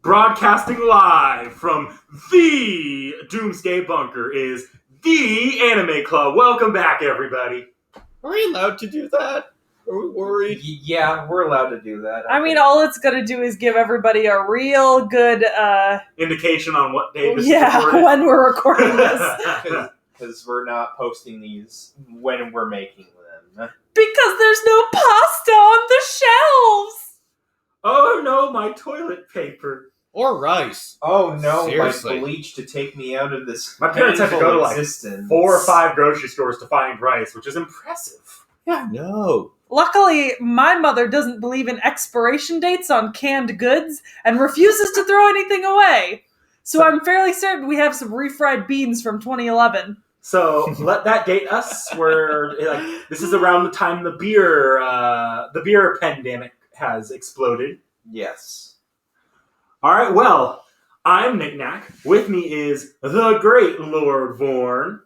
Broadcasting live from the Doomsday Bunker is the Anime Club. Welcome back, everybody. Are we allowed to do that? Are we worried? Yeah, we're allowed to do that. I mean, all it's going to do is give everybody a real good indication on what day this is recorded. when we're recording this. Because we're not posting these when we're making them. Because there's no pasta on the shelves! Oh no, my toilet paper. Or rice. Oh no, Seriously. my bleach to take me out of this My parents had to go to like existence. 4 or 5 grocery stores to find rice, which is impressive. Yeah, no. Luckily, my mother doesn't believe in expiration dates on canned goods and refuses to throw anything away. So I'm fairly certain we have some refried beans from 2011. So let that date us. This is around the time the beer pandemic has exploded. Yes. All right. Well, I'm Nick Knack. With me is the great Lord Vorn.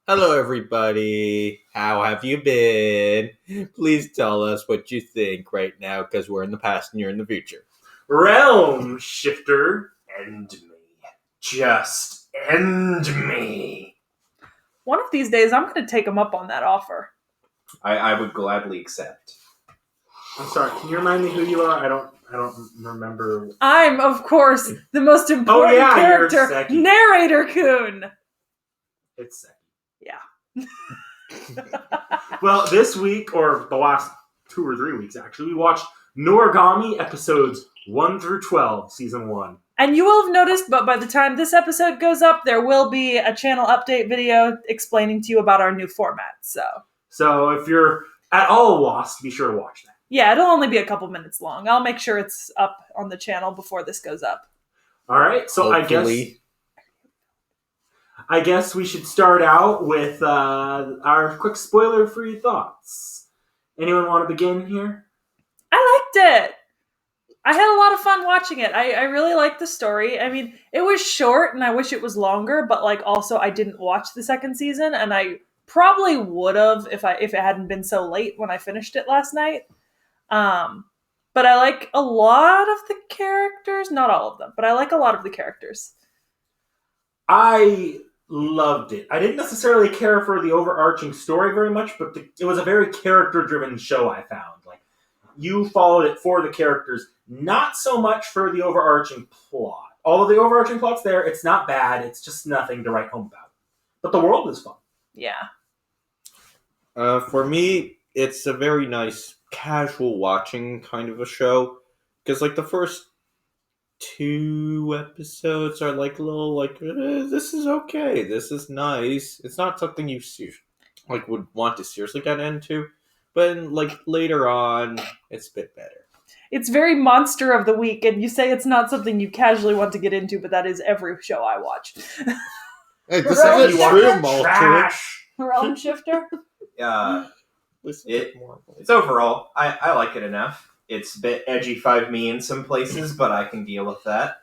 Hello, everybody. How have you been? Please tell us what you think right now, because we're in the past and you're in the future. Realm Shifter. End me. Just end me. One of these days, I'm going to take them up on that offer. I would gladly accept. I'm sorry. Can you remind me who you are? I don't remember. I'm, of course, the most important you're character, Seki. Narrator Kun. It's Seki. Yeah. Well, this week, or the last 2 or 3 weeks, actually, we watched Noragami episodes 1 through 12, season 1. And you will have noticed, but by the time this episode goes up, there will be a channel update video explaining to you about our new format. So if you're at all lost, be sure to watch that. Yeah, it'll only be a couple minutes long. I'll make sure it's up on the channel before this goes up. All right, so Hopefully. I guess we should start out with our quick spoiler-free thoughts. Anyone want to begin here? I liked it. I had a lot of fun watching it. I really liked the story. I mean, it was short, and I wish it was longer. But also, I didn't watch the second season, and I probably would have if it hadn't been so late when I finished it last night. But I like a lot of the characters, not all of them, but I like a lot of the characters. I loved it. I didn't necessarily care for the overarching story very much, but it was a very character-driven show, I found. Like, you followed it for the characters, not so much for the overarching plot. Although the overarching plot's there, it's not bad, it's just nothing to write home about. But the world is fun. Yeah. For me, it's a very nice casual watching kind of a show. Because, the first 2 episodes are, a little, this is okay, this is nice. It's not something you, would want to seriously get into. But, later on, it's a bit better. It's very monster of the week, and you say it's not something you casually want to get into, but that is every show I watch. Hey, this Realm is true, Malter. Trash! Realm Shifter? It's overall, I like it enough. It's a bit edgy 5me in some places, but I can deal with that.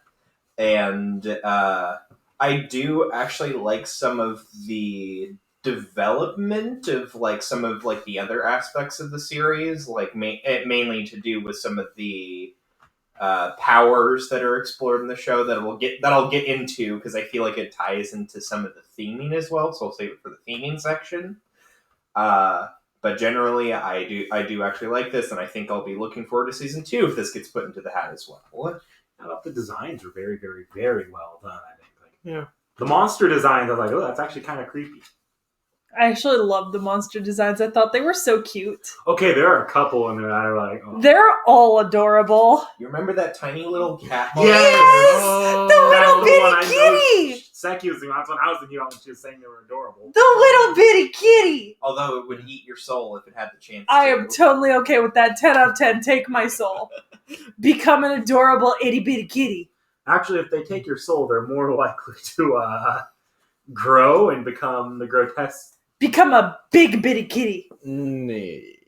And I do actually like some of the development of some of the other aspects of the series, mainly to do with some of the powers that are explored in the show that I'll get into, because I feel like it ties into some of the theming as well. So I'll save it for the theming section. But generally, I do actually like this, and I think I'll be looking forward to season 2 if this gets put into the hat as well. I thought the designs were very, very, very well done, I think. Yeah. The monster designs, I was like, oh, that's actually kind of creepy. I actually love the monster designs. I thought they were so cute. Okay, there are a couple in there that are like, oh. They're all adorable. You remember that tiny little cat? Yes! Oh, The little That was one I bitty know kitty! Seki was the one I was thinking about when she was saying they were adorable. The little bitty kitty! Although it would eat your soul if it had the chance I to. am totally okay with that. 10 out of 10, take my soul. Become an adorable itty bitty kitty. Actually, if they take your soul, they're more likely to grow and become the grotesque. Become a big bitty kitty. Nee.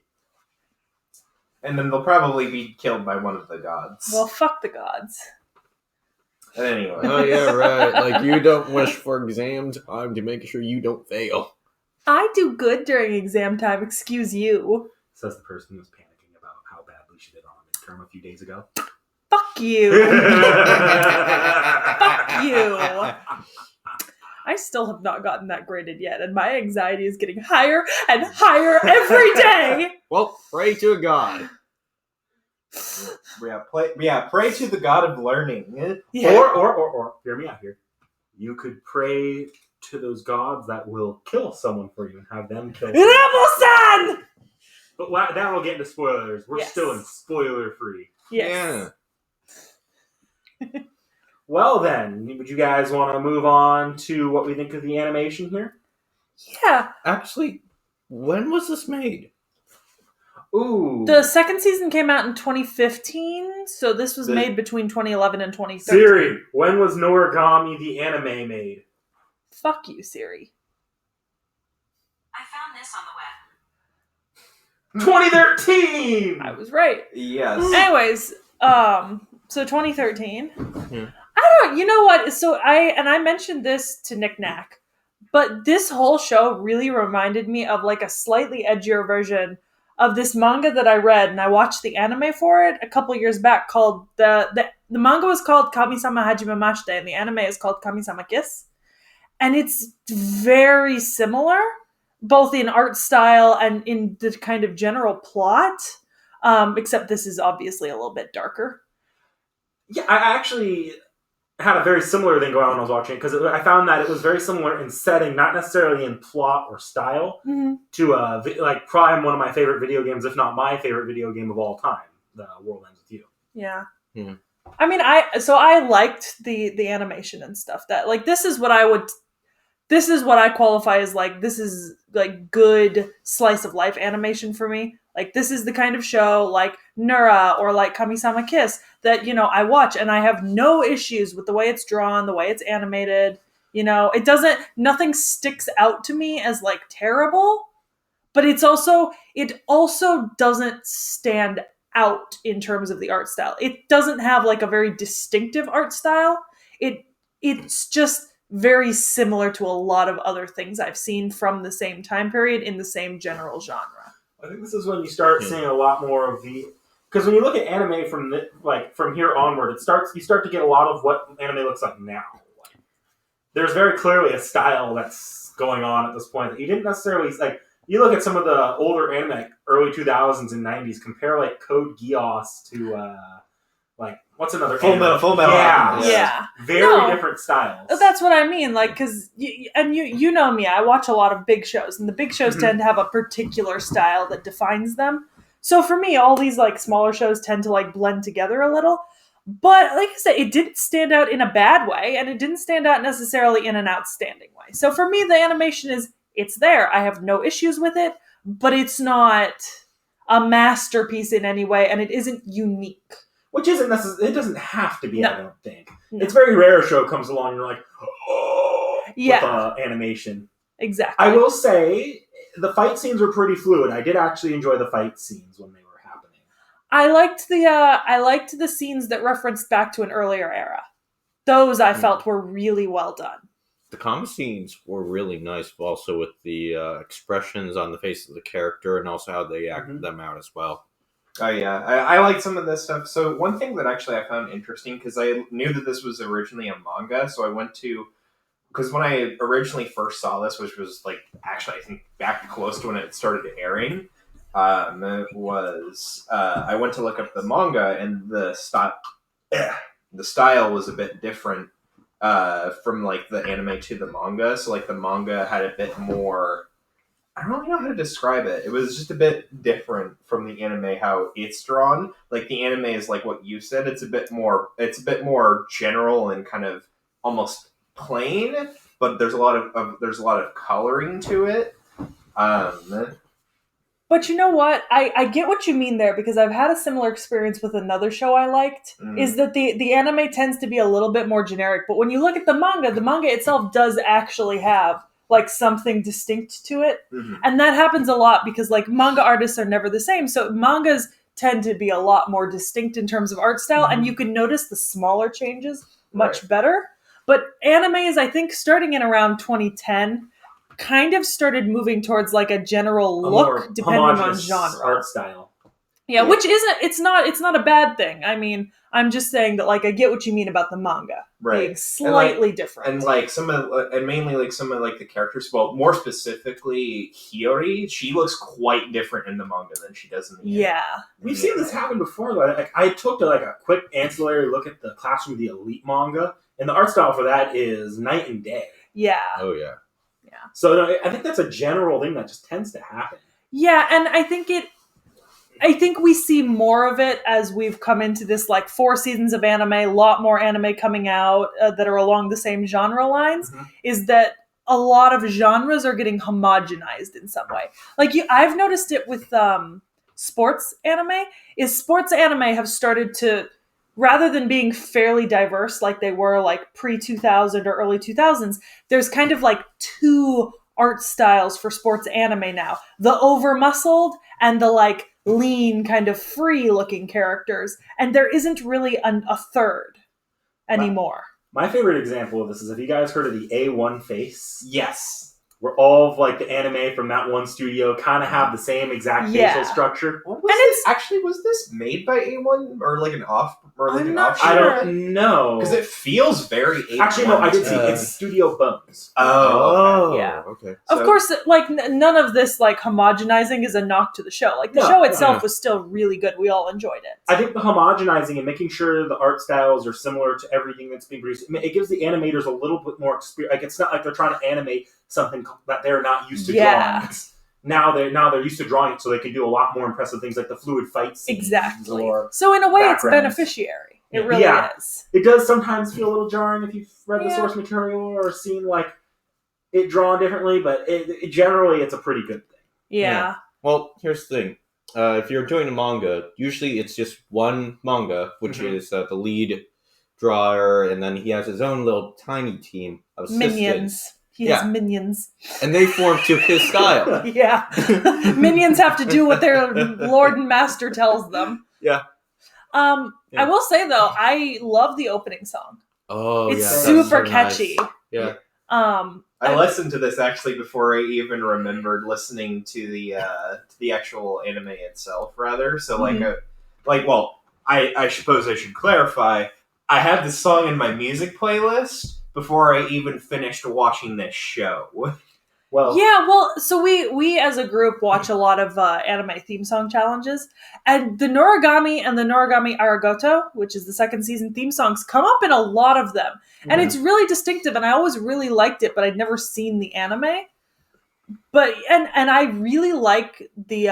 And then they'll probably be killed by one of the gods. Well, fuck the gods. Anyway. Oh, yeah, right. You don't wish for exam time to make sure you don't fail. I do good during exam time, excuse you. Says the person who was panicking about how badly she did on a midterm a few days ago. Fuck Fuck you. Fuck you. I still have not gotten that graded yet, and my anxiety is getting higher and higher every day. Well, pray to a god. Pray to the god of learning. Yeah. Or hear me out here. You could pray to those gods that will kill someone for you and have them kill someone. Rebel-san! But that will get into spoilers. We're Yes. still in spoiler free. Yes. Well then, would you guys want to move on to what we think of the animation here? Yeah. Actually, when was this made? Ooh. The second season came out in 2015, so this was made between 2011 and 2013. Siri, when was Noragami the anime made? Fuck you, Siri. I found this on the web. 2013! I was right. Yes. Anyways, so 2013. Yeah. You know what? So I mentioned this to Nick Knack, but this whole show really reminded me of like a slightly edgier version of this manga that I read, and I watched the anime for it a couple years back. Called the manga was called Kami-sama Hajimemashite, and the anime is called Kami-sama Kiss, and it's very similar, both in art style and in the kind of general plot. Except this is obviously a little bit darker. Yeah, I actually had a very similar thing going on when I was watching it, because I found that it was very similar in setting, not necessarily in plot or style, to like probably one of my favorite video games, if not my favorite video game of all time, The World Ends With You. Yeah. Hmm. I mean, I liked the animation and stuff. That like this is what I qualify as like, this is like good slice of life animation for me. Like this is the kind of show like Nura or like Kami-sama Kiss that, I watch and I have no issues with the way it's drawn, the way it's animated. Nothing sticks out to me as like terrible, but it also doesn't stand out in terms of the art style. It doesn't have like a very distinctive art style. It's just very similar to a lot of other things I've seen from the same time period in the same general genre. I think this is when you start seeing a lot more of the... Because when you look at anime from here onward, you start to get a lot of what anime looks like now. Like, there's very clearly a style that's going on at this point that you didn't necessarily... Like, you look at some of the older anime, like early 2000s and 90s, compare like Code Geass to... what's another Full Metal. Yeah. Very different styles. That's what I mean. Like, because you know me, I watch a lot of big shows, and the big shows tend to have a particular style that defines them. So for me, all these like smaller shows tend to like blend together a little. But like I said, it didn't stand out in a bad way, and it didn't stand out necessarily in an outstanding way. So for me, the animation it's there. I have no issues with it, but it's not a masterpiece in any way, and it isn't unique. Which isn't necessarily... It doesn't have to be, No. I don't think. No. It's very rare a show comes along and you're like, oh, Yeah. with animation. Exactly. I will say, the fight scenes were pretty fluid. I did actually enjoy the fight scenes when they were happening. I liked the scenes that referenced back to an earlier era. Those I felt were really well done. The comic scenes were really nice, also with the expressions on the face of the character and also how they acted them out as well. Oh yeah, I like some of this stuff. So one thing that actually I found interesting, because I knew that this was originally a manga, so I went to... Because when I originally first saw this, which was like, actually I think back close to when it started airing, I went to look up the manga, and the style was a bit different from like the anime to the manga. So like the manga had a bit more... I don't really know how to describe it. It was just a bit different from the anime, how it's drawn. Like the anime is like what you said. It's a bit more general and kind of almost plain, but there's a lot of coloring to it. But you know what? I get what you mean there, because I've had a similar experience with another show I liked, is that the anime tends to be a little bit more generic. But when you look at the manga itself does actually have like something distinct to it. And that happens a lot because like manga artists are never the same. So mangas tend to be a lot more distinct in terms of art style, and you can notice the smaller changes much better. But animes, I think starting in around 2010, kind of started moving towards like a general look depending on genre. Art style. Yeah, which isn't it's not a bad thing. I mean, I'm just saying that like I get what you mean about the manga being Right. slightly different. And like mainly like some of like the characters, well, more specifically Hiyori, she looks quite different in the manga than she does in the anime. Yeah. We've seen this happen before. Like I took a quick ancillary look at the Classroom of the Elite manga, and the art style for that is night and day. Yeah. Oh yeah. So no, I think that's a general thing that just tends to happen. Yeah, and I think we see more of it as we've come into this like 4 seasons of anime, a lot more anime coming out that are along the same genre lines, is that a lot of genres are getting homogenized in some way. Like I've noticed it with sports anime, sports anime have started to, rather than being fairly diverse like they were like pre-2000 or early 2000s, there's kind of like 2 art styles for sports anime now. The over-muscled and the like lean, kind of free-looking characters. And there isn't really a third anymore. My favorite example of this is, have you guys heard of the A1 face? Yes. Where all of like the anime from that one studio kind of have the same exact facial structure. Was this made by A1 or like an off or like I'm an not offshoot? I don't know. Because it feels very A1. Actually, no, I did see. It's Studio Bones. Oh, okay. Yeah. Okay. Of course, like none of this like homogenizing is a knock to the show. Like the show itself was still really good. We all enjoyed it. I think the homogenizing and making sure the art styles are similar to everything that's being produced, it gives the animators a little bit more experience. Like it's not like they're trying to animate something that they're not used to drawing. Now they're used to drawing it, so they can do a lot more impressive things like the fluid fight scenes. Exactly. Or so in a way, backgrounds. it's beneficiary. It really is. It does sometimes feel a little jarring if you've read the source material or seen like it drawn differently, but generally it's a pretty good thing. Yeah. Well, here's the thing. If you're doing a manga, usually it's just one manga, which is the lead drawer, and then he has his own little tiny team of minions. He has minions. And they form to his style. Yeah. Minions have to do what their lord and master tells them. Yeah. I will say, though, I love the opening song. Oh, it's yeah. super so catchy. Nice. Yeah. I listened to this actually before I even remembered listening to the actual anime itself, rather. So, I suppose I should clarify. I had this song in my music playlist before I even finished watching this show. So we as a group watch a lot of anime theme song challenges, and the Noragami and the Noragami Arigato, which is the 2nd season theme songs, come up in a lot of them, and it's really distinctive, and I always really liked it, but I'd never seen the anime. But and I really like the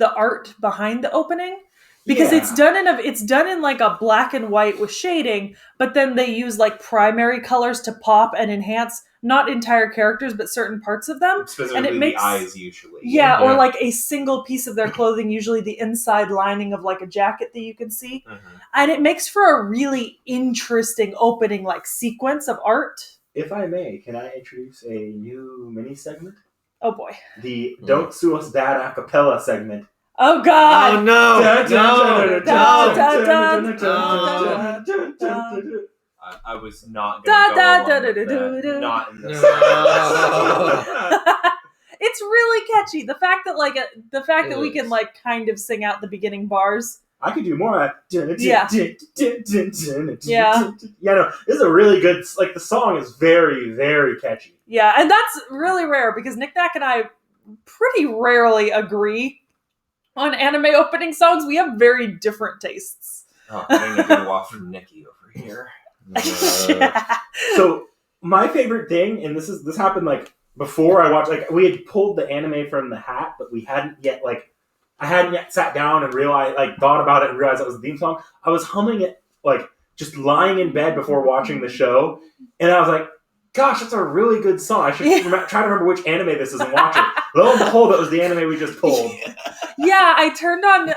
art behind the opening. Because it's done in like a black and white with shading, but then they use like primary colors to pop and enhance not entire characters, but certain parts of them. Specifically and it makes, the eyes, usually. Yeah, or like a single piece of their clothing, usually the inside lining of like a jacket that you can see. And it makes for a really interesting opening like sequence of art. If I may, can I introduce a new mini segment? Oh boy. The Don't Sue Us Dad a cappella segment. Oh God! Oh no! I was not going to go along with that. Not in this. It's really catchy. The fact that we can like kind of sing out the beginning bars. I could do more. Yeah. Yeah. No, this is a really good. Like the song is very, very catchy. Yeah, and that's really rare because Nick Nack and I pretty rarely agree on anime opening songs. We have very different tastes. Oh, I'm going to go off from Nikki over here. So my favorite thing, and this happened like before I watched, like we had pulled the anime from the hat, but we hadn't yet I hadn't yet sat down and realized, like thought about it and realized that was the theme song. I was humming it like just lying in bed before watching the show, and I was like, gosh, that's a really good song. I should try to remember which anime this is and watch it. Lo and behold, that was the anime we just pulled. Yeah, I turned on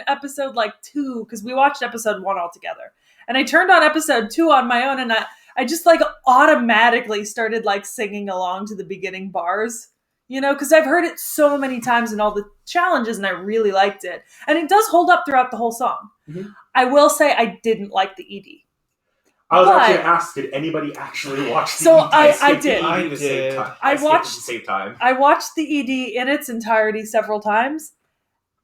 episode 2 because we watched episode 1 all together, and I turned on episode 2 on my own, and I just automatically started singing along to the beginning bars, because I've heard it so many times in all the challenges, and I really liked it, and it does hold up throughout the whole song. Mm-hmm. I will say I didn't like the ED. I was But- actually asked, did anybody actually watch the So ED? I skipped did. the ED I to save did. time. I skipped it watched- to save time. I watched the ED in its entirety several times,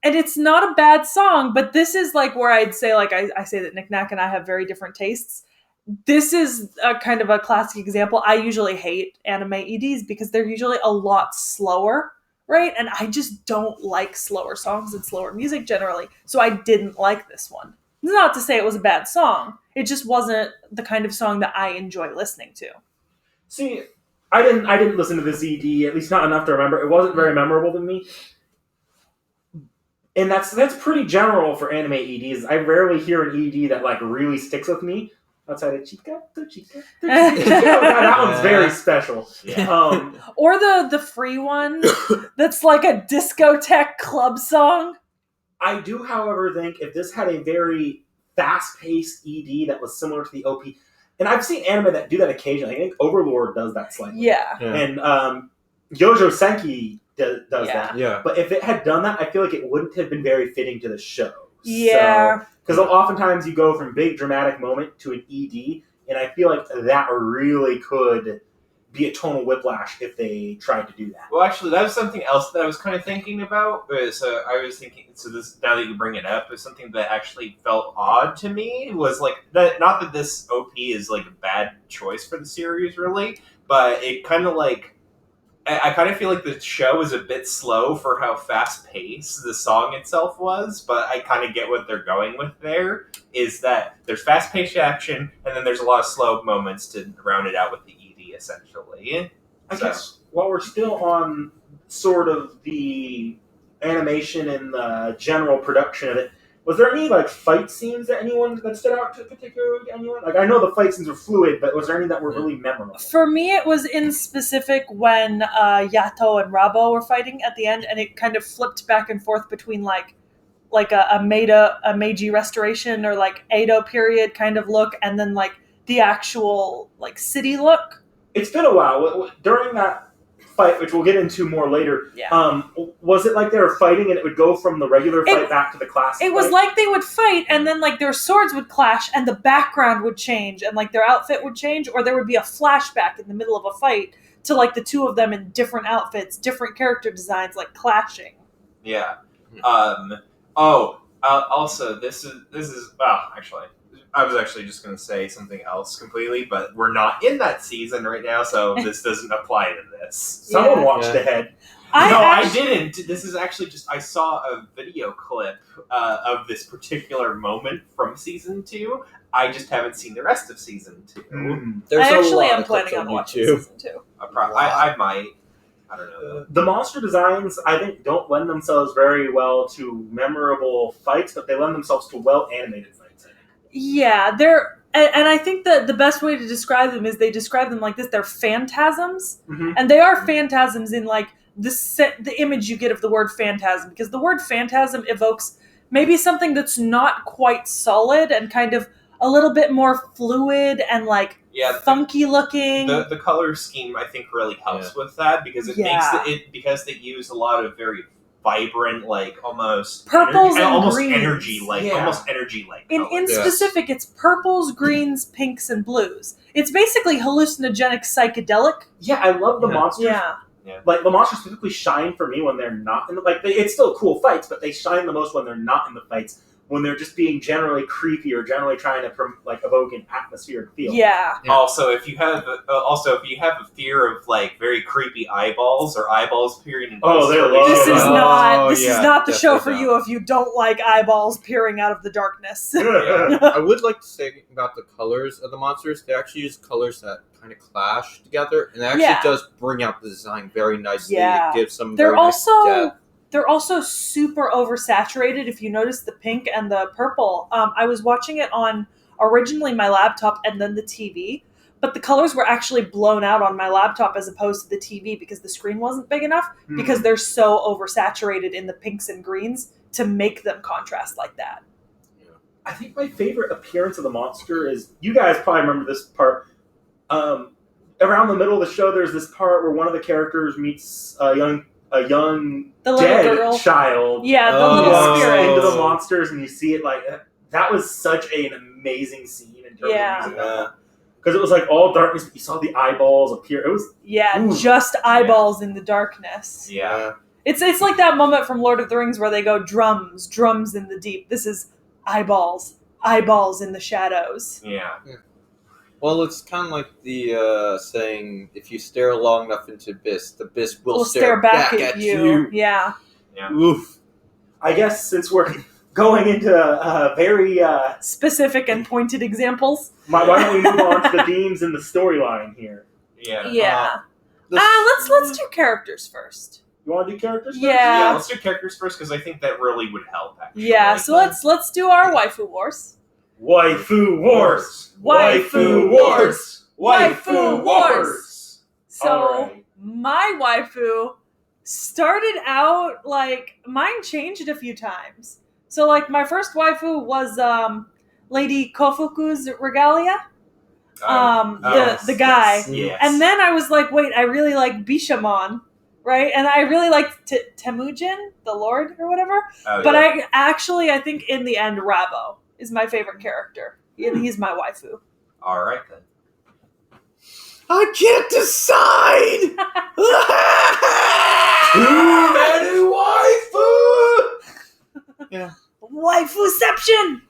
and it's not a bad song, but this is like where I'd say, like, I say that Nick Nack and I have very different tastes. This is a kind of a classic example. I usually hate anime EDs because they're usually a lot slower, right? And I just don't like slower songs and slower music generally, so I didn't like this one. Not to say it was a bad song. It just wasn't the kind of song that I enjoy listening to. See, I didn't listen to this ED, at least not enough to remember. It wasn't very memorable to me. And that's pretty general for anime EDs. I rarely hear an ED that like really sticks with me. Outside of Chica, that one's very special. Yeah. Or the free one that's like a discotheque club song. I do, however, think if this had a very fast-paced ED that was similar to the OP, and I've seen anime that do that occasionally. I think Overlord does that slightly. Yeah. And Yojo Senki does Yeah. that. Yeah. But if it had done that, I feel like it wouldn't have been very fitting to the show. Yeah. Because oftentimes you go from big dramatic moment to an ED, and I feel like that really could be a tonal whiplash if they tried to do that. Well, actually, that was something else that I was kind of thinking about. So I was thinking, so this, now that you bring it up, is something that actually felt odd to me. Was like that. Not that this OP is like a bad choice for the series, really, but it kind of like. I kind of feel like the show is a bit slow for how fast paced the song itself was, but I kind of get what they're going with there. Is that there's fast paced action, and then there's a lot of slow moments to round it out with the ED, essentially. I guess while we're still on sort of the animation and the general production of it, was there any like fight scenes that stood out to particularly anyone? Like I know the fight scenes were fluid, but was there any that were really memorable? For me, it was in specific when Yato and Rabo were fighting at the end, and it kind of flipped back and forth between like a Meiji restoration or like Edo period kind of look, and then like the actual like city look. It's been a while. During that fight, which we'll get into more later, Yeah. Was it like they were fighting and it would go from the regular fight back to the classic It was fight? like they would fight, and then like their swords would clash, and the background would change, and like their outfit would change, or there would be a flashback in the middle of a fight to like the two of them in different outfits, different character designs, like clashing. Yeah. Also, this is well, actually, I was actually just going to say something else completely, but we're not in that season right now, so this doesn't apply to this. Someone Yeah. watched ahead. I didn't. This is actually just I saw a video clip of this particular moment from season 2. I just haven't seen the rest of season 2. There's I a actually lot am of planning clips on on watching YouTube. season 2. I might. I don't know. The monster designs, I think, don't lend themselves very well to memorable fights, but they lend themselves to well animated fights. I think. Yeah, and I think that the best way to describe them is they describe them like this. They're phantasms, and they are phantasms in like the image you get of the word phantasm, because the word phantasm evokes maybe something that's not quite solid and kind of a little bit more fluid and like funky looking. The color scheme I think really helps with that because it makes it because they use a lot of very vibrant, like almost purples energy, and almost greens. energy like almost energy like. In specific, it's purples, greens, pinks, and blues. It's basically hallucinogenic psychedelic. Yeah, I love the monsters. Yeah. Like the monsters typically shine for me when they're not in the it's still cool fights, but they shine the most when they're not in the fights. When they're just being generally creepy or generally trying to evoke an atmospheric feel. Yeah. Also, if you have a fear of like very creepy eyeballs or eyeballs peering in This is not the show for definitely you if you don't like eyeballs peering out of the darkness. I would like to say about the colors of the monsters. They actually use colors that kind of clash together, and it actually does bring out the design very nicely. Yeah. It gives some They're very nice depth. They're also super oversaturated. If you notice the pink and the purple, I was watching it on originally my laptop and then the TV, but the colors were actually blown out on my laptop as opposed to the TV because the screen wasn't big enough because they're so oversaturated in the pinks and greens to make them contrast like that. I think my favorite appearance of the monster is, you guys probably remember this part, around the middle of the show there's this part where one of the characters meets a young the dead little girl. child. Yeah, the little spirit. Into the monsters, and you see it like That was such an amazing scene in terms Yeah. of music. Because it was like all darkness, but you saw the eyeballs appear. It was Yeah, Ooh. just eyeballs in the darkness. Yeah. It's like that moment from Lord of the Rings where they go drums, drums in the deep. This is eyeballs, eyeballs in the shadows. Yeah. Well, it's kind of like the saying, if you stare long enough into abyss, the abyss will We'll stare back at you. Yeah. Oof. I guess since we're going into very, Specific and pointed examples. why don't we move on to the themes and the storyline here? Yeah. Yeah. The- Let's do characters first. You want to do characters? Yeah. Yeah, let's do characters first because I think that really would help. Actually. Yeah, so let's do our waifu wars. Waifu wars. Waifu wars. Waifu wars. So Alright. my waifu started out like mine changed a few times. So like my first waifu was Lady Kofuku's Regalia. The guy. Yes. And then I was like, wait, I really like Bishamon, right? And I really liked Temujin, the Lord or whatever. Oh, But yeah. I think in the end, Rabo is my favorite character. And he's my waifu. All right then. I can't decide! Too many waifu. Waifuception!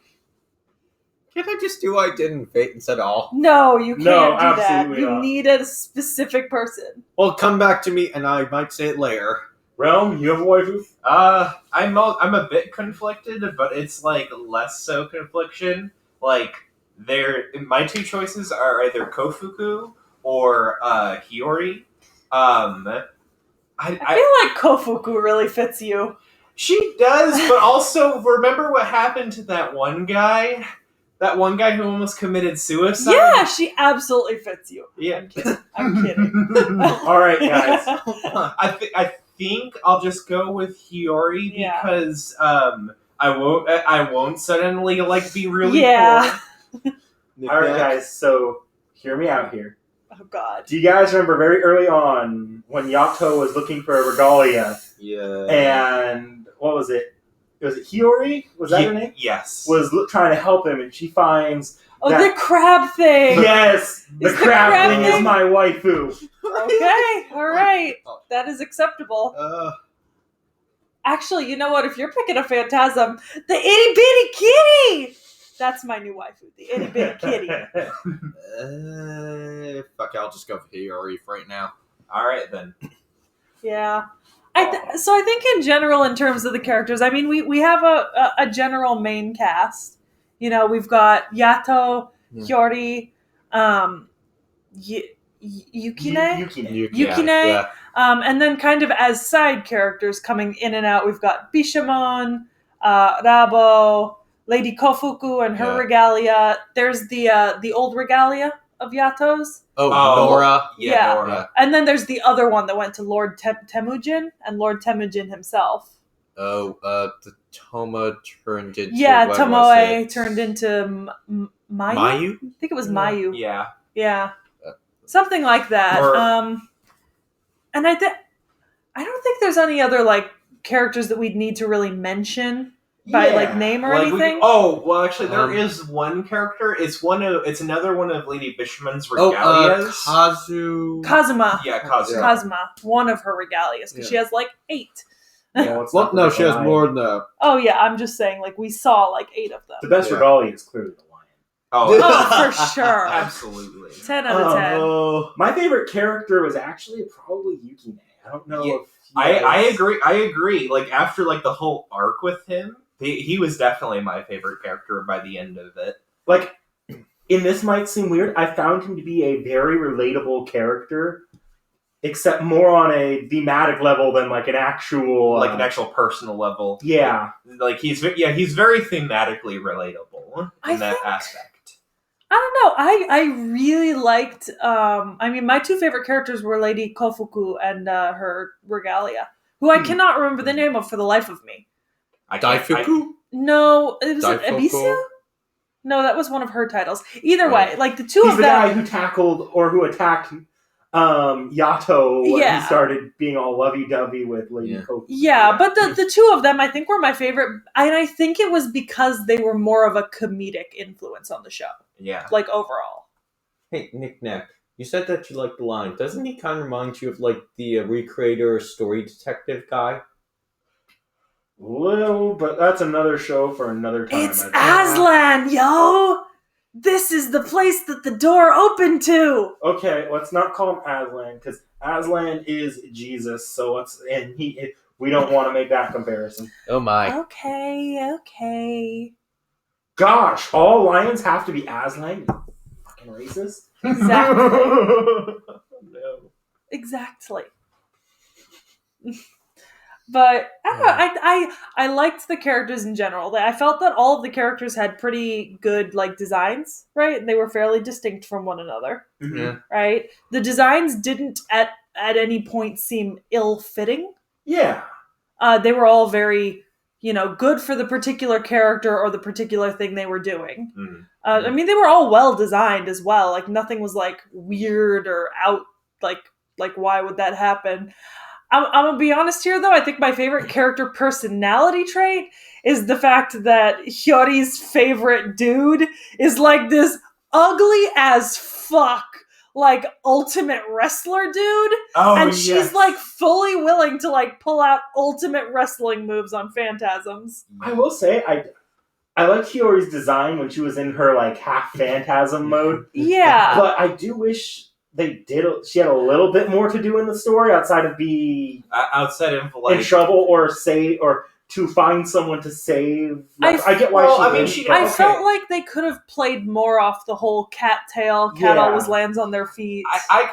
Can't I just do what I did in Fate and said all? No, you can't No, do that. absolutely You not. need a specific person. Well, come back to me, and I might say it later. Realm, you have a waifu? I'm a bit conflicted, but it's like less so confliction. Like my two choices are either Kofuku or Hiyori. I feel like Kofuku really fits you. She does, but also remember what happened to that one guy? That one guy who almost committed suicide? Yeah, she absolutely fits you. Yeah. I'm kidding. Alright, guys. I think I'll just go with Hiyori Yeah. because I won't suddenly like be really Yeah. poor. Alright, guys, so hear me out here. Oh God. Do you guys remember very early on when Yato was looking for a regalia Yeah. and what was it? Was it Hiyori? Was that her name? Yes. Was trying to help him and she finds Oh, that- the crab thing. yes, the Is the crab crab thing thing- is my waifu. Okay, all right. That is acceptable. Actually, you know what? If you're picking a phantasm, the itty bitty kitty. That's my new waifu, the itty bitty kitty. Fuck, I'll just go for Hiyori for right now. All right then. Yeah. So I think in general, in terms of the characters, I mean, we have a general main cast. You know, we've got Yato, Hiyori, Yukine, Yukine. Yukine. Yeah. And then kind of as side characters coming in and out, we've got Bishamon, Rabo, Lady Kofuku and her Yeah. regalia. There's the old regalia of Yato's. Oh, Oh. Nora. Yeah. Nora. And then there's the other one that went to Lord Temujin and Lord Temujin himself. Oh, the Toma turned into... Yeah, what Tomoe was it? turned into Mayu? Mayu? I think it was Mayu. Yeah. Yeah. Something like that. Or- And I don't think there's any other like characters that we'd need to really mention by like name or Like, anything. well, actually, there Um, is one character. It's another one of Lady Bishamon's Oh, regalias. Kazuma. Yeah, Kazuma. Kazuma, one of her regalias, because she has like 8. Well, it's Well, not no, the she has lion. more than that. Oh yeah, I'm just saying, like we saw like 8 of The them. best Yeah. regalia is clearly the lion. Oh, for sure. Absolutely. 10 out of 10. Oh. My favorite character was actually probably Yukine. I don't know Yeah, if you guys- I agree. Like after like the whole arc with him, he was definitely my favorite character by the end of it. Like, and this might seem weird, I found him to be a very relatable character, except more on a thematic level than like an actual Like an actual personal level. Yeah. Like he's very thematically relatable I in that think- aspect. I don't know. I really liked. I mean, my 2 favorite characters were Lady Kofuku and her regalia, who I cannot remember the name of for the life of me. Daifuku? No, it was Daifuku? Abisu. No, that was one of her titles. Either way, like the 2 He's of the guy them. who tackled or who attacked Yato when Yeah. he started being all lovey-dovey with Lady Yeah. Koki. Yeah, but the two of them I think were my favorite, and I think it was because they were more of a comedic influence on the show, Yeah. like overall. Hey, Nick Nack, you said that you liked the line. Doesn't he kind of remind you of like the recreator story detective guy? Well, but that's another show for another time. It's I think. Aslan, yo! This is the place that the door opened to! Okay, let's not call him Aslan because Aslan is Jesus. So we don't want to make that comparison. Oh my. Okay. Gosh, all lions have to be Aslan. You fucking racist. Exactly. No. Exactly. But I don't know, I liked the characters in general. I felt that all of the characters had pretty good like designs, right? And they were fairly distinct from one another, Yeah. right? The designs didn't at any point seem ill-fitting. Yeah. They were all very, good for the particular character or the particular thing they were doing. Mm. I mean, they were all well designed as well. Like nothing was like weird or out. Like why would that happen? I'm gonna be honest here, though. I think my favorite character personality trait is the fact that Hiyori's favorite dude is like this ugly as fuck, like ultimate wrestler dude, Oh, and she's yes. like fully willing to like pull out ultimate wrestling moves on phantasms. I will say I like Hiyori's design when she was in her like half phantasm mode. Yeah, But I do wish she had a little bit more to do in the story outside of be outside of like in trouble or to find someone to save. I get why well, she I mean, didn't, she- but- I okay. felt like they could have played more off the whole cat tail. Cat Yeah. always lands on their feet. I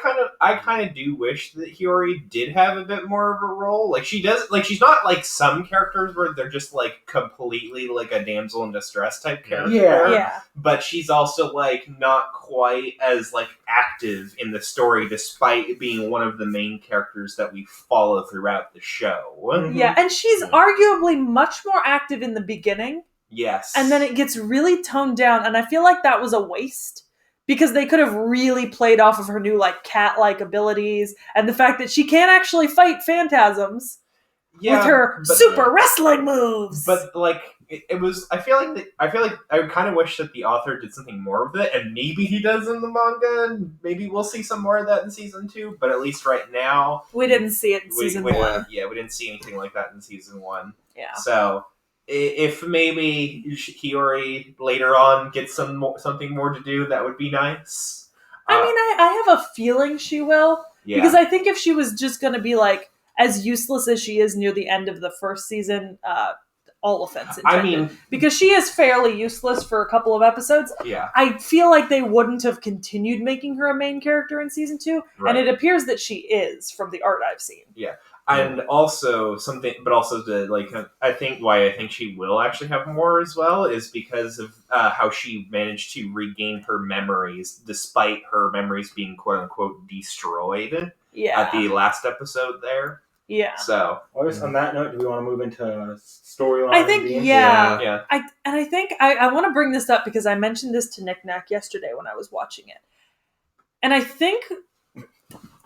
kind of do wish that Hiyori did have a bit more of a role. Like she does, like she's not like some characters where they're just like completely like a damsel in distress type character. Yeah. But she's also like not quite as like active in the story, despite being one of the main characters that we follow throughout the show. Mhm. Yeah, and she's Yeah. arguably much more active in the beginning, Yes, and then it gets really toned down, and I feel like that was a waste because they could have really played off of her new like cat-like abilities and the fact that she can't actually fight phantasms with her but- super wrestling moves. But like it was, I feel like I kind of wish that the author did something more with it, and maybe he does in the manga, and maybe we'll see some more of that in season 2. But at least right now, we didn't see it in season 1. Yeah, we didn't see anything like that in season 1. Yeah. So if maybe Hiyori later on gets something more to do, that would be nice. I mean, I have a feeling she will. Yeah. Because I think if she was just going to be like as useless as she is near the end of the first season, all offense intended. I mean, because she is fairly useless for a couple of episodes, yeah, I feel like they wouldn't have continued making her a main character in season 2, right. and it appears that she is from the art I've seen. And also I think she will actually have more as well is because of how she managed to regain her memories despite her memories being quote unquote destroyed Yeah. at the last episode there. Yeah. So I guess on that note, do we want to move into storyline? I think, themes? yeah. yeah, I think I want to bring this up because I mentioned this to Nick Nack yesterday when I was watching it. And I think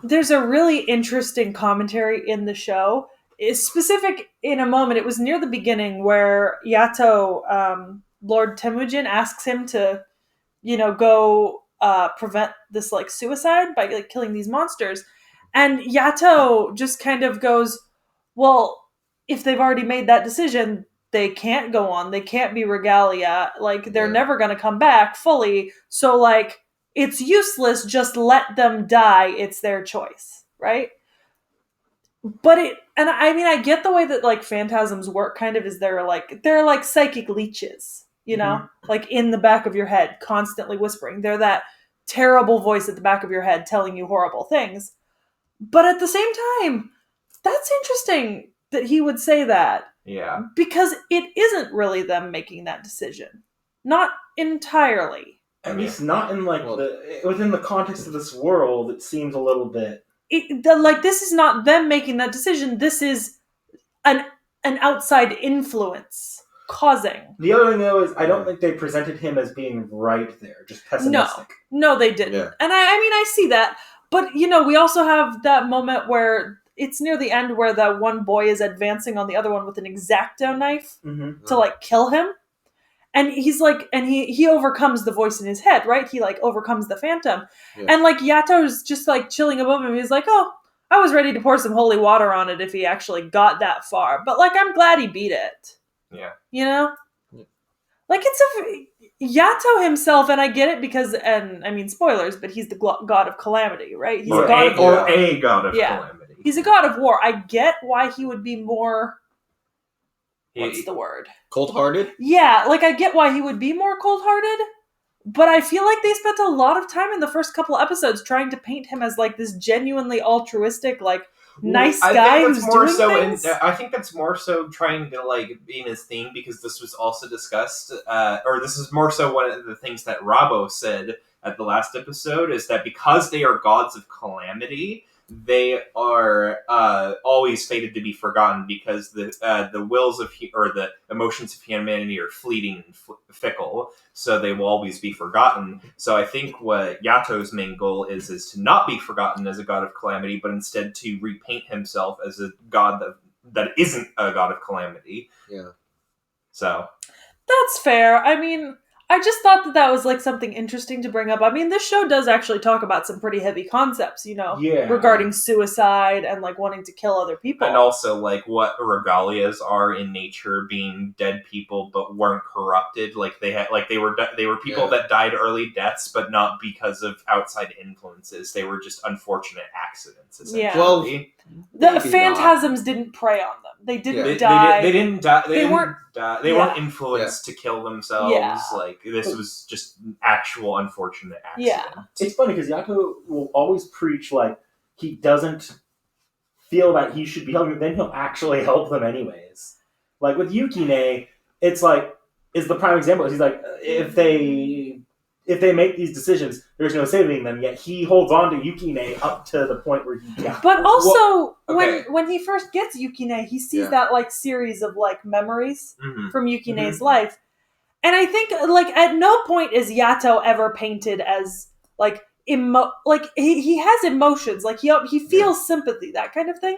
there's a really interesting commentary in the show. It's specific in a moment. It was near the beginning where Yato, Lord Temujin, asks him to, go prevent this like suicide by like killing these monsters. And Yato just kind of goes, well, if they've already made that decision, they can't go on. They can't be regalia. Like, they're Yeah. never going to come back fully. So, like, it's useless. Just let them die. It's their choice, right? But and I mean, I get the way that, like, phantasms work kind of is they're like psychic leeches, like in the back of your head, constantly whispering. They're that terrible voice at the back of your head telling you horrible things. But at the same time, that's interesting that he would say that. yeah. Because it isn't really them making that decision. Not entirely. At least not in Well- within the context of this world. It seems a little bit. This is not them making that decision. This is an outside influence causing. The other thing though is I don't think they presented him as being right there, just pessimistic. No, they didn't. Yeah. And I mean, I see that. But, we also have that moment where it's near the end where that one boy is advancing on the other one with an X-Acto knife Mm-hmm. to, like, kill him. And he's like, and he overcomes the voice in his head, right? He, like, overcomes the phantom. Yeah. And, like, Yato's just, like, chilling above him. He's like, oh, I was ready to pour some holy water on it if he actually got that far. But, like, I'm glad he beat it. Yeah. You know? Yeah. Like, Yato himself, and I get it because, and I mean, spoilers, but he's the god of calamity, right? He's Or a god of war. a god of Yeah. calamity. He's a god of war. I get why he would be more, what's the word? Cold-hearted? Yeah, like, I get why he would be more cold-hearted, but I feel like they spent a lot of time in the first couple episodes trying to paint him as, like, this genuinely altruistic, like, nice guy who's doing things. I think that's more so trying to, like, be in his theme, because this was also discussed, or this is more so one of the things that Rabo said at the last episode, is that because they are gods of calamity, they are always fated to be forgotten, because the wills of or the emotions of humanity are fleeting and fickle, so they will always be forgotten. So I think what Yato's main goal is to not be forgotten as a god of calamity, but instead to repaint himself as a god that isn't a god of calamity. Yeah. So That's fair. I mean, I just thought that was, like, something interesting to bring up. I mean, this show does actually talk about some pretty heavy concepts, Yeah. regarding suicide and, like, wanting to kill other people. And also, like, what regalias are in nature, being dead people but weren't corrupted. Like, they were people that died early deaths, but not because of outside influences. They were just unfortunate accidents, essentially. Yeah. Well, The maybe phantasms didn't prey on them. They didn't They die. didn't die. They weren't- weren't influenced to kill themselves. Yeah. Like, this was just an actual unfortunate accident. Yeah. It's funny because Yato will always preach like he doesn't feel that he should be helping, but then he'll actually help them anyways. Like with Yukine, it's like is the prime example. He's like if they make these decisions, there's no saving them. Yet he holds on to Yukine up to the point where he dies. But also, okay. when he first gets Yukine, he sees Yeah. that, like, series of, like, memories Mhm. from Yukine's life. And I think, like, at no point is Yato ever painted as, like, he has emotions. Like, he feels sympathy, that kind of thing.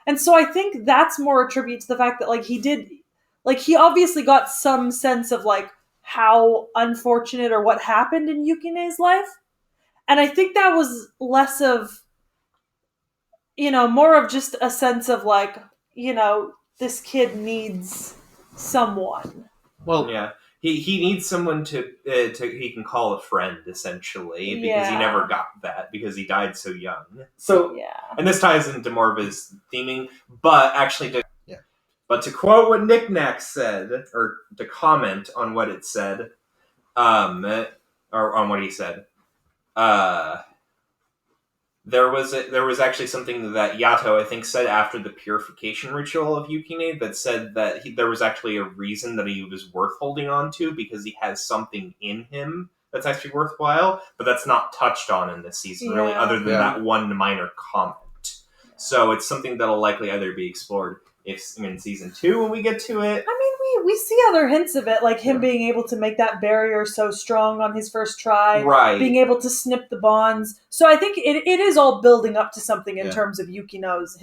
And so I think that's more a tribute to the fact that, like, he obviously got some sense of, like, how unfortunate or what happened in Yukine's life. And I think that was less of, more of just a sense of, like, this kid needs someone. Well, Yeah, he needs someone to he can call a friend, essentially, because he Yeah. never got that because he died so young. So Yeah. And this ties into more of his theming, but actually, Yeah. But to quote what Nick Nack said, or to comment on what it said, or on what he said, there was actually something that Yato, I think, said after the purification ritual of Yukine that said that there was actually a reason that he was worth holding on to, because he has something in him that's actually worthwhile, but that's not touched on in this season, really, Yeah. other than Yeah. that one minor comment. So it's something that'll likely either be explored in season 2 when we get to it. I mean, we see other hints of it, like him being able to make that barrier so strong on his first try, Right. being able to snip the bonds. So I think it is all building up to something in Yeah. terms of Yukine's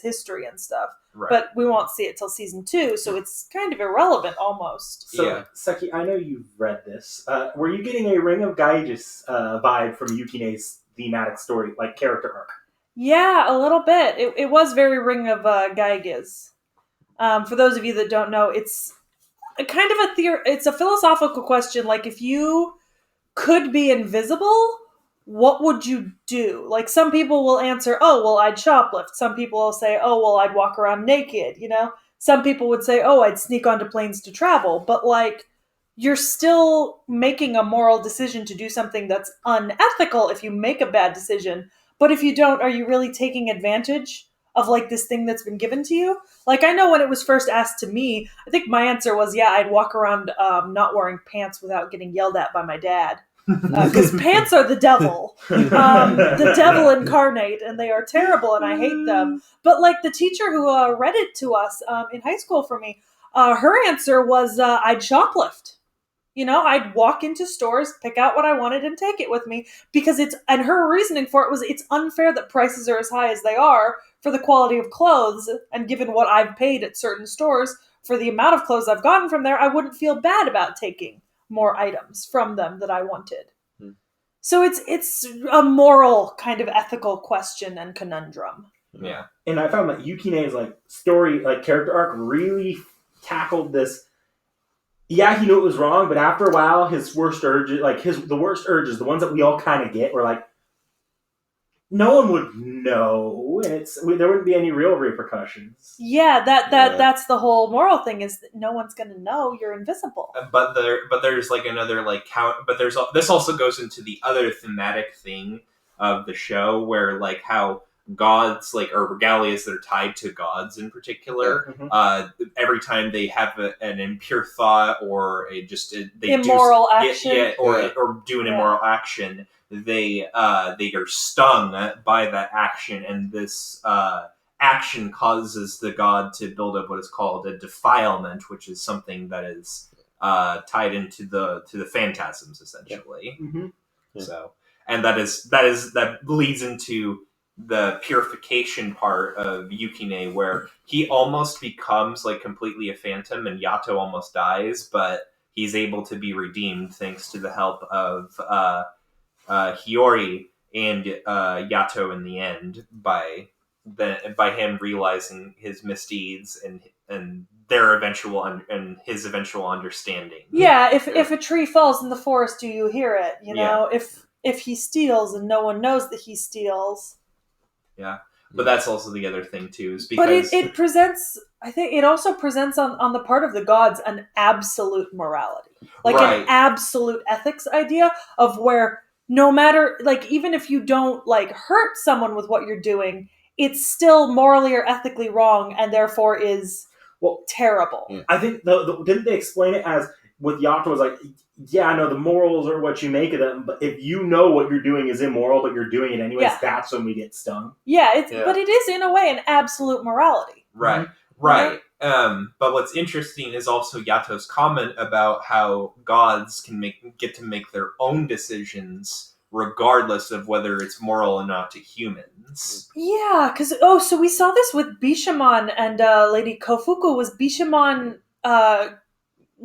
history and stuff. Right. But we won't see it till season 2, so it's kind of irrelevant almost. So, Yeah. Seki, I know you've read this. Were you getting a Ring of Gyges vibe from Yukine's thematic story, like character arc? Yeah, a little bit. It was very Ring of Gyges. For those of you that don't know, it's a kind of it's a philosophical question. Like, if you could be invisible, what would you do? Like, some people will answer, oh, well, I'd shoplift. Some people will say, oh, well, I'd walk around naked, Some people would say, oh, I'd sneak onto planes to travel. But, like, you're still making a moral decision to do something that's unethical if you make a bad decision. But if you don't, are you really taking advantage of, like, this thing that's been given to you? Like, I know when it was first asked to me, I think my answer was, yeah, I'd walk around not wearing pants without getting yelled at by my dad. Because pants are the devil. The devil incarnate, and they are terrible, and I hate them. But, like, the teacher who read it to us in high school for me, her answer was, I'd shoplift. I'd walk into stores, pick out what I wanted, and take it with me because and her reasoning for it was it's unfair that prices are as high as they are for the quality of clothes, and given what I've paid at certain stores for the amount of clothes I've gotten from there, I wouldn't feel bad about taking more items from them that I wanted. Hmm. So it's a moral kind of ethical question and conundrum. Yeah. And I found that Yukine's story, character arc, really tackled this. Yeah, he knew it was wrong, but after a while, his worst urges, the worst urges, the ones that we all kind of get, were like, no one would know, and there wouldn't be any real repercussions. Yeah, Yeah. that's the whole moral thing, is that no one's going to know you're invisible. But there's another count. But this also goes into the other thematic thing of the show, where how gods or regalias that are tied to gods in particular. Mm-hmm. Every time they have an impure thought or Immoral action. or do an immoral action, they are stung by that action, and this action causes the god to build up what is called a defilement, which is something that is tied into the phantasms essentially. Mm-hmm. Yeah. So, and that leads into the purification part of Yukine, where he almost becomes completely a phantom, and Yato almost dies, but he's able to be redeemed thanks to the help of Hiyori and Yato in the end by him realizing his misdeeds and their eventual and his eventual understanding. Yeah, if a tree falls in the forest, do you hear it? If he steals and no one knows that he steals. Yeah, but that's also the other thing too, is because But it presents. I think it also presents on the part of the gods an absolute morality, Right. an absolute ethics idea of where no matter even if you don't hurt someone with what you're doing, it's still morally or ethically wrong, and therefore is terrible. Yeah. I think didn't they explain it as with Yato was yeah, I know the morals are what you make of them, but if you know what you're doing is immoral, but you're doing it anyways, that's when we get stung. Yeah, but it is in a way an absolute morality. Right. Mm-hmm. Right. But what's interesting is also Yato's comment about how gods can get to make their own decisions regardless of whether it's moral or not to humans. Yeah, because so we saw this with Bishamon and Lady Kofuku. Was Bishamon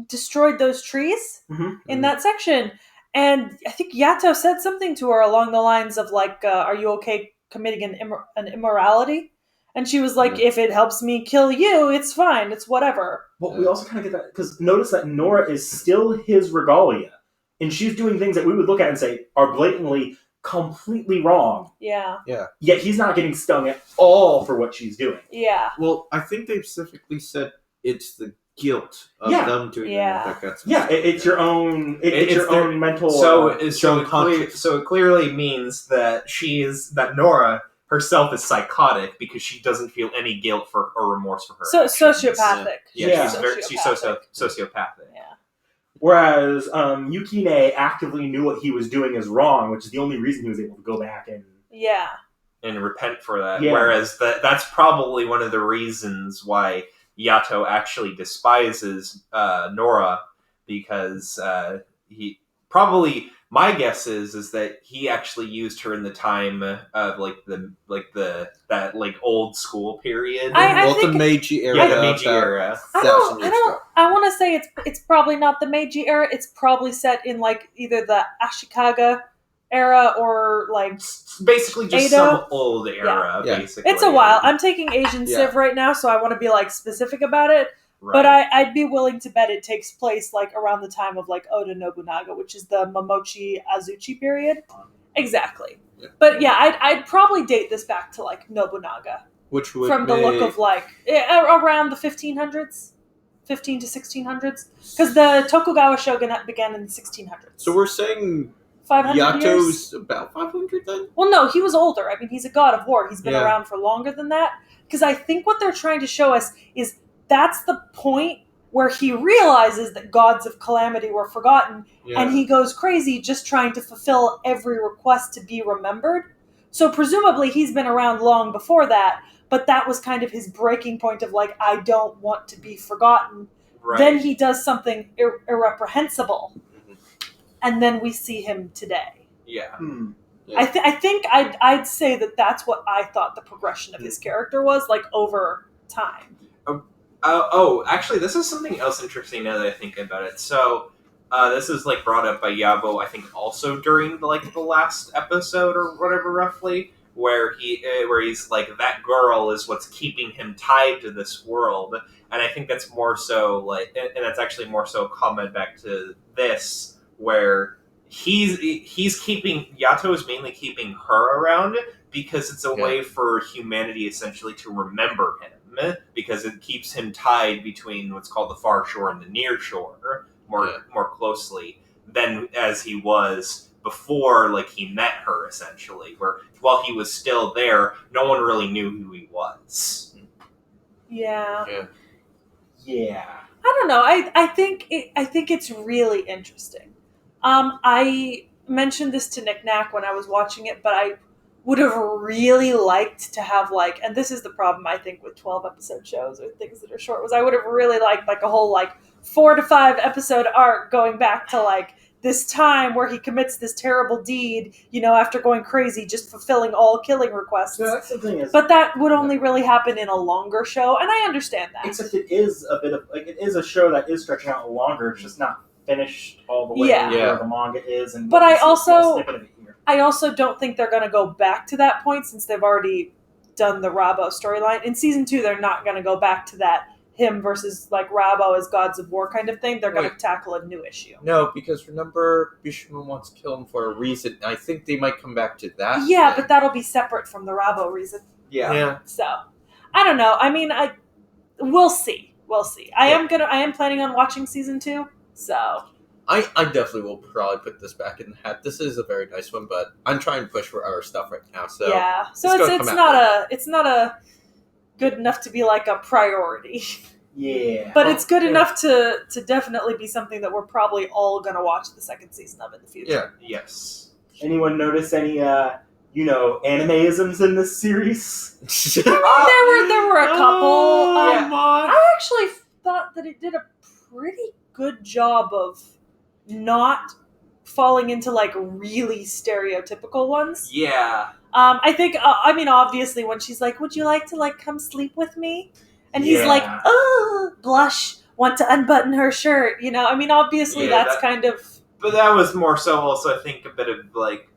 destroyed those trees in that section? And I think Yato said something to her along the lines of "Are you okay committing an immorality?" And she was like, "If it helps me kill you, it's fine. It's whatever." Well, we also kind of get that because notice that Nora is still his regalia, and she's doing things that we would look at and say are blatantly, completely wrong. Yeah. Yet he's not getting stung at all for what she's doing. Yeah. Well, I think they specifically said it's the guilt of them doing that gets it's your own. It's your own mental. So it clearly means that Nora herself is psychotic because she doesn't feel any guilt or remorse for her actions. Sociopathic. Yeah, she's sociopathic. Yeah. Whereas Yukine actively knew what he was doing is wrong, which is the only reason he was able to go back and repent for that. Yeah. Whereas that's probably one of the reasons why Yato actually despises Nora, because he probably, my guess is that he actually used her in the time of that old school period. I think the Meiji era. Yeah, the Meiji era. I want to say it's probably not the Meiji era. It's probably set in either the Ashikaga era or basically just Edo. some old era. Yeah. Basically, it's a while. I'm taking Asian Civ right now, so I want to be specific about it. Right. But I'd be willing to bet it takes place around the time of Oda Nobunaga, which is the Momochi Azuchi period. Exactly. Yeah. But yeah, I'd probably date this back to Nobunaga, which would from the look of around the 1500s, 15 to 1600s, because the Tokugawa shogunate began in the 1600s. So we're saying 500 Yato's years? about 500 then? Well, no, he was older. I mean, he's a god of war. He's been around for longer than that. Because I think what they're trying to show us is that's the point where he realizes that gods of calamity were forgotten, and he goes crazy just trying to fulfill every request to be remembered. So presumably he's been around long before that, but that was kind of his breaking point of I don't want to be forgotten. Right. Then he does something irreprehensible, and then we see him today. Yeah. Yeah. I think I'd say that that's what I thought the progression of his character was, like, over time. Actually, this is something else interesting now that I think about it. So, this is like brought up by Yabo, I think, also during the last episode or whatever, roughly, where he's like, that girl is what's keeping him tied to this world, and I think that's more so and that's actually more so a comment back to this, where he's keeping Yato is mainly keeping her around because it's a way for humanity essentially to remember him, because it keeps him tied between what's called the far shore and the near shore more closely than as he was before, he met her, essentially, where while he was still there, no one really knew who he was. Yeah. Yeah. I don't know. I think it's really interesting. I mentioned this to Nick Knack when I was watching it, but I would have really liked to have, and this is the problem I think with 12-episode shows or things that are short, was I would have really liked a whole 4 to 5 episode arc going back to this time where he commits this terrible deed, after going crazy, just fulfilling all killing requests. So that's the thing is, But that would only really happen in a longer show, and I understand that. except it is a bit of it is a show that is stretching out longer. It's just not finished all the way where the manga is. And but I I also don't think they're going to go back to that point, since they've already done the Rabo storyline. In season 2, they're not going to go back to that him versus Rabo as gods of war kind of thing. They're going to tackle a new issue. No, because remember, Bishima wants to kill him for a reason. I think they might come back to that. Yeah, but that'll be separate from the Rabo reason. Yeah. So, I don't know. I mean, we'll see. We'll see. I am planning on watching season 2. So I definitely will probably put this back in the hat. This is a very nice one, but I'm trying to push for our stuff right now. So yeah, so it's not a good enough to be a priority. Yeah, but it's good enough to definitely be something that we're probably all gonna watch the second season of in the future. Yeah. Yes. Anyone notice any animeisms in this series? There were a couple. I actually thought that it did a pretty good job of not falling into really stereotypical ones. Yeah. I think obviously when she's like, would you like to come sleep with me? And he's like, oh, blush, want to unbutton her shirt, obviously that's kind of. But that was more so also, I think, a bit of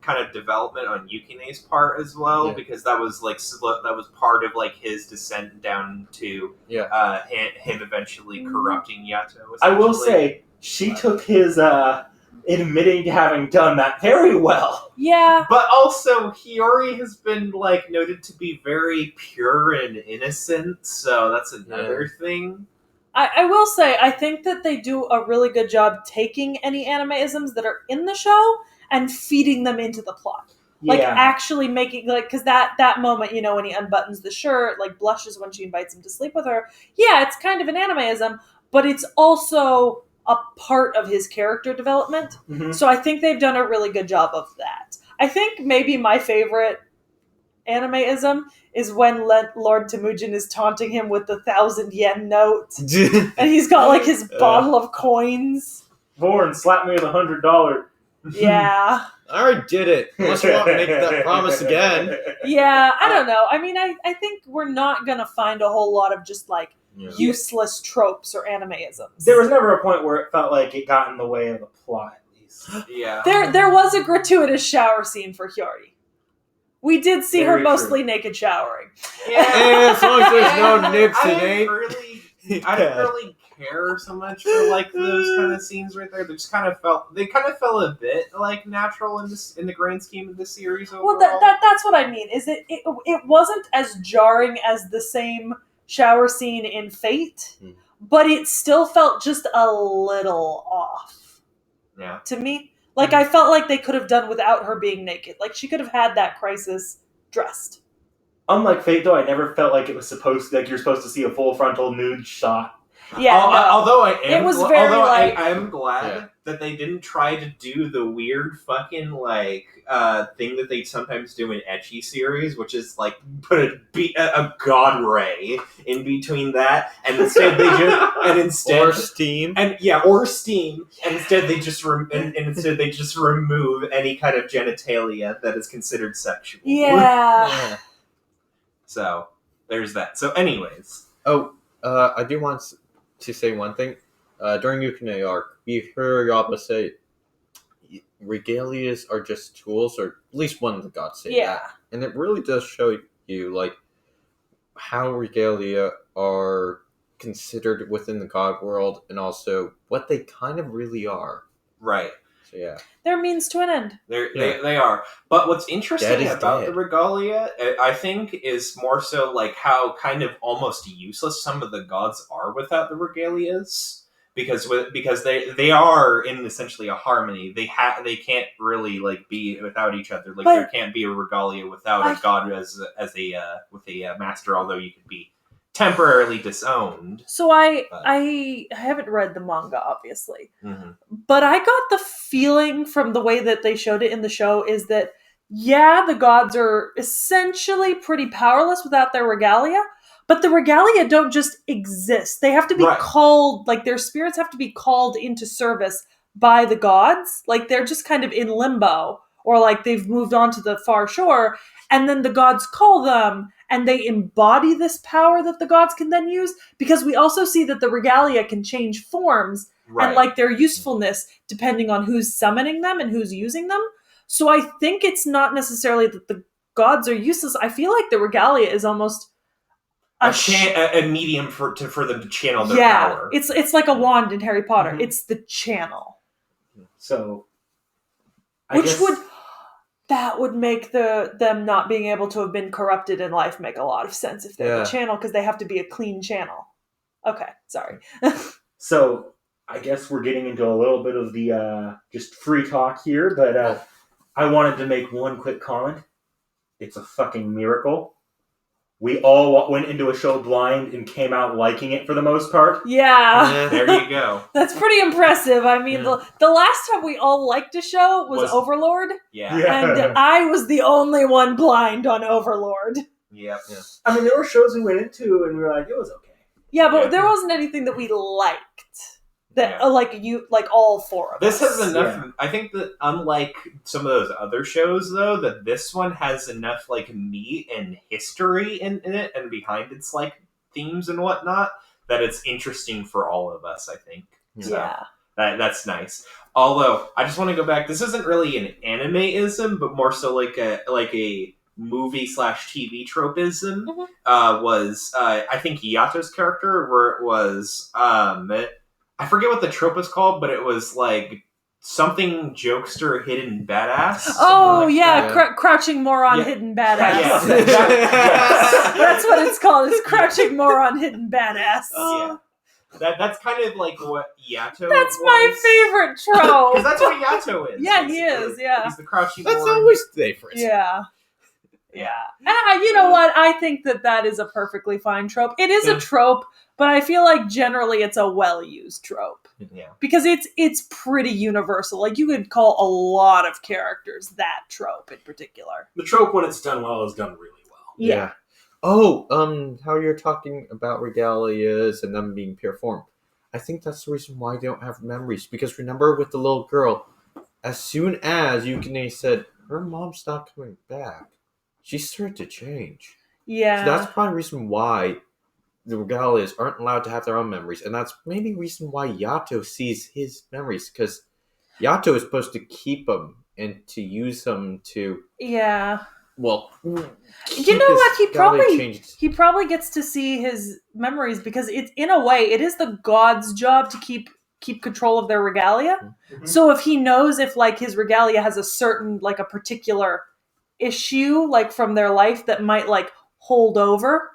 kind of development on Yukine's part as well, because that was that was part of his descent down to him eventually corrupting Yato. I will say she took his admitting to having done that very well. Yeah. But also, Hiyori has been noted to be very pure and innocent, so that's another thing. I will say, I think that they do a really good job taking any animeisms that are in the show and feeding them into the plot. Actually making, because that moment, when he unbuttons the shirt, blushes when she invites him to sleep with her. Yeah, it's kind of an animeism, but it's also a part of his character development. Mm-hmm. So I think they've done a really good job of that. I think maybe my favorite animeism is when Lord Temujin is taunting him with the 1,000 yen note, and he's got his bottle of coins. Vorn, slap me with $100. Yeah. I already did it. Unless you want to make that promise again. Yeah, I don't know. I mean, I think we're not gonna find a whole lot of just useless tropes or animeisms. There was never a point where it felt like it got in the way of the plot, at least. Yeah. There was a gratuitous shower scene for Hiyori. We did see her mostly naked showering. Yeah. As long as there's no nips in it. I didn't really care so much for those kind of scenes right there. They just kind of felt a bit natural in the grand scheme of the series overall. Well, that's what I mean. Is it wasn't as jarring as the same shower scene in Fate, but it still felt just a little off. Yeah. To me, I felt like they could have done without her being naked. She could have had that crisis dressed. Unlike Fate, though, I never felt like it was supposed to, you're supposed to see a full frontal nude shot. Yeah, no. Although I am, It was very, although like- I am glad Yeah. that they didn't try to do the weird fucking thing that they sometimes do in T.H.E series, which is like put a god ray in between that, and instead they just Or Steam. or steam, and instead they just instead they just remove any kind of genitalia that is considered sexual. Yeah. So there's that. So, anyways. Oh, I do want to say one thing. During Yukine arc, we heard Yaba say regalias are just tools, or at least one of the gods say Yeah. that. And it really does show you, like, how regalia are considered within the god world, and also what they kind of really are. Right. So, yeah. They're means to an end. They are. But what's interesting Dead is about dead. the regalia, I think, is more so like how kind of almost useless some of the gods are without the regalias. Because they are in essentially a harmony. They can't really like be without each other. Like But- there can't be a regalia without a god with a master. Although you could be temporarily disowned. So I But- I haven't read the manga, obviously, Mm-hmm. but I got the feeling from the way that they showed it in the show is that yeah, the gods are essentially pretty powerless without their regalia, but the regalia don't just exist. They have to be Right. called, like their spirits have to be called into service by the gods. Like they're just kind of in limbo, or like they've moved on to the far shore, and then the gods call them and they embody this power that the gods can then use, because we also see that the regalia can change forms Right. and like their usefulness depending on who's summoning them and who's using them. So I think it's not necessarily that the gods are useless. I feel like the regalia is almost a medium for them to channel their power. It's like a wand in Harry Potter. Mhm. It's the channel. So, That would make them not being able to have been corrupted in life make a lot of sense if they're Yeah. the channel, because they have to be a clean channel. Okay, sorry. So I guess we're getting into a little bit of the just free talk here, but I wanted to make one quick comment. It's a fucking miracle. We all went into a show blind and came out liking it for the most part. Yeah. There you go. That's pretty impressive. I mean, the last time we all liked a show was Overlord, Yeah. and I was the only one blind on Overlord. Yep. Yeah. I mean, there were shows we went into and we were like, it was okay. Yeah, but Yeah. there wasn't anything that we liked. That Yeah. like all four of This us. has enough. Yeah. I think that unlike some of those other shows, though, that this one has enough like meat and history in it and behind its like themes and whatnot that it's interesting for all of us. I think. So, Yeah. that's nice. Although I just want to go back. This isn't really an anime-ism, but more so like a movie / TV tropism. Mhm. Was I think Yato's character, where it was I forget what the trope was called, but it was like something jokester hidden badass. something Oh like yeah, that. crouching moron, Yeah. hidden badass. Yeah. That's what it's called. It's crouching moron, hidden badass. Yeah. That's kind of like what Yato. That's my favorite Because trope. that's what Yato is. Yeah, he is, yeah. He's the crouching. That's moron. always the favorite. Yeah. Yeah. And you know what? I think that is a perfectly fine trope. It is Yeah. a trope, but I feel like generally it's a well-used trope. Yeah. Because it's pretty universal. Like you could call a lot of characters that trope in particular. The trope, when it's done well, is done really well. Yeah. Oh, how you're talking about regalias and them being pure form. I think that's the reason why they don't have memories. Because remember with the little girl, as soon as Yukine said her mom's not coming back, she started to change. Yeah. So that's probably the reason why the regalias aren't allowed to have their own memories. And that's maybe the reason why Yato sees his memories. Because Yato is supposed to keep them and to use them to, Yeah. well, You keep know his what? regalia He probably gets to see his memories because it's, in a way, it is the god's job to keep control of their regalia. Mhm. So if he knows if like his regalia has a certain like a particular issue like from their life that might like hold over,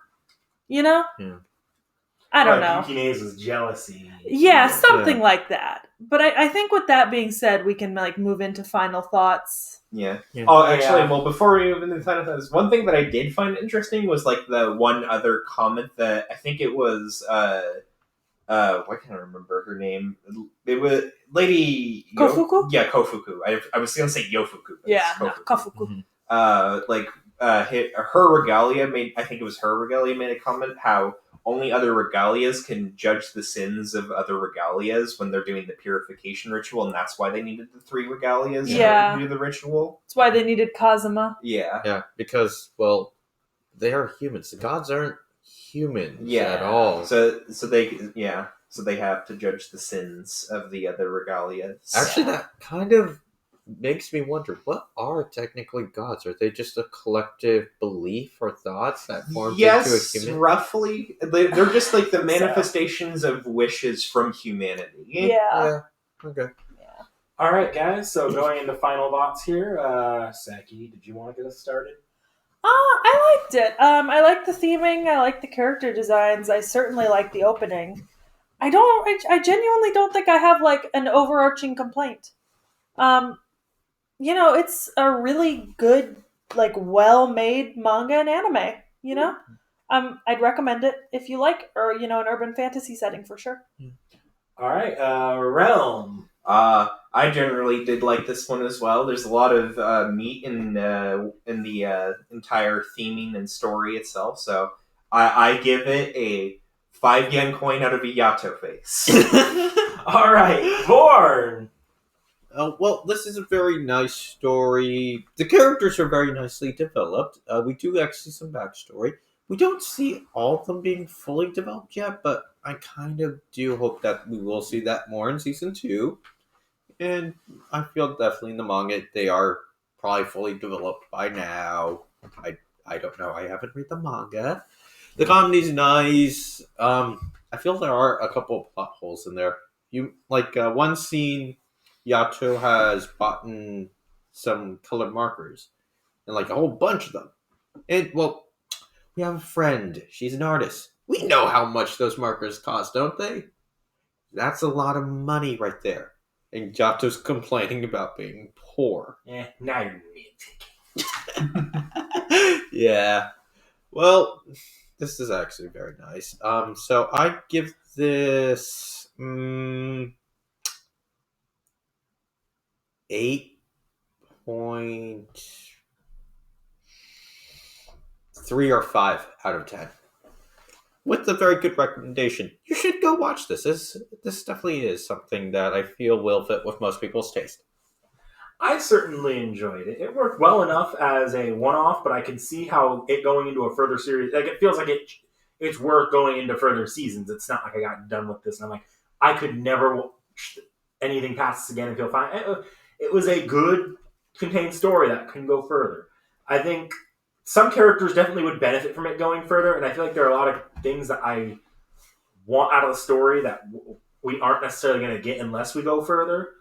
you know? Yeah. I don't know. Yukine's is jealousy. Yeah, something Yeah. like that. But I think with that being said, we can like move into final thoughts. Yeah. Yeah. Oh, actually, Yeah. well, before we move into the final thoughts, one thing that I did find interesting was like the one other comment that I think it was why can't I remember her name? It was Lady Kofuku? Yeah, Kofuku. I was gonna say Yofuku. But Yeah, it's no, Kofuku. Kafuku. Her regalia made. I think it was her regalia made a comment how only other regalias can judge the sins of other regalias when they're doing the purification ritual, and that's why they needed the 3 regalias in Yeah. order to do the ritual. That's why they needed Kazuma. Yeah. Yeah, because, well, they are humans. The gods aren't humans at all. So they have to judge the sins of the other regalias. Actually, that kind of makes me wonder, what are technically gods? Are they just a collective belief or thoughts that forms into a yes, human? roughly. They're just like the So- manifestations of wishes from humanity. Yeah. Okay. All right, guys. So going into final thoughts here, Saki, did you want to get us started? I liked it. I like the theming. I like the character designs. I certainly like the opening. I genuinely don't think I have like an overarching complaint. It's a really good, like well-made manga and anime. I'd recommend it if you like, or an urban fantasy setting for sure. All right, Realm. I generally did like this one as well. There's a lot of meat in the entire theming and story itself, so I give it a 5 yen coin out of a Yato face. All right, Born. Well, this is a very nice story. The characters are very nicely developed. We do actually see some backstory. We don't see all of them being fully developed yet, but I kind of do hope that we will see that more in season 2. And I feel definitely in the manga they are probably fully developed by now. I don't know. I haven't read the manga. The comedy's nice. I feel there are a couple of plot holes in there. One scene, Yato has bought some colored markers, and like a whole bunch of them. And well, we have a friend. She's an artist. We know how much those markers cost, don't they? That's a lot of money right there. And Yato's complaining about being poor. Now you're nitpicking. Yeah. Well, this is actually very nice. So I give this 8.3 or 5 out of 10. With a very good recommendation. You should go watch this. This definitely is something that I feel will fit with most people's taste. I certainly enjoyed it. It worked well enough as a one-off, but I can see how it going into a further series, like it feels like it's worth going into further seasons. It's not like I got done with this and I'm like, I could never watch anything past this again and feel fine. It was a good contained story that can go further. I think some characters definitely would benefit from it going further, and I feel like there are a lot of things that I want out of the story that we aren't necessarily going to get unless we go further.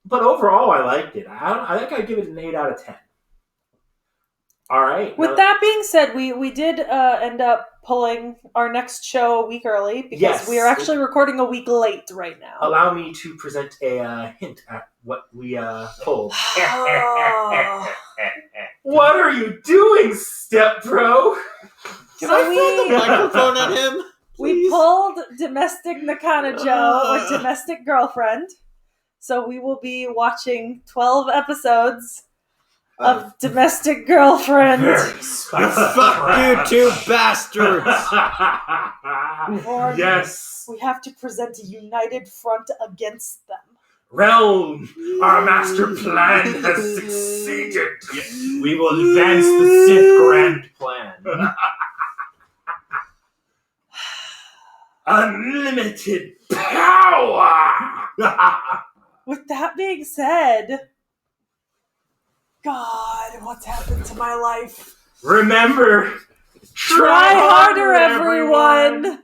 But overall, I liked it. I think I'd give it an 8 out of 10. All right. With that being said, we did end up pulling our next show a week early because Yes. we are actually recording a week late right now. Allow me to present a hint at what we pulled. Oh. What are you doing, Step Pro? Can I throw the microphone at him? We please? pulled Domestic Nakano-jo, or Domestic Girlfriend. So we will be watching 12 episodes of Domestic Girlfriend. Fuck you two bastards! Or Yes. we have to present a united front against them. Realm, our master plan has succeeded. We will advance the Sith grand Plan. unlimited power. With that being said, God, what's happened to my life? Remember, Try harder, everyone!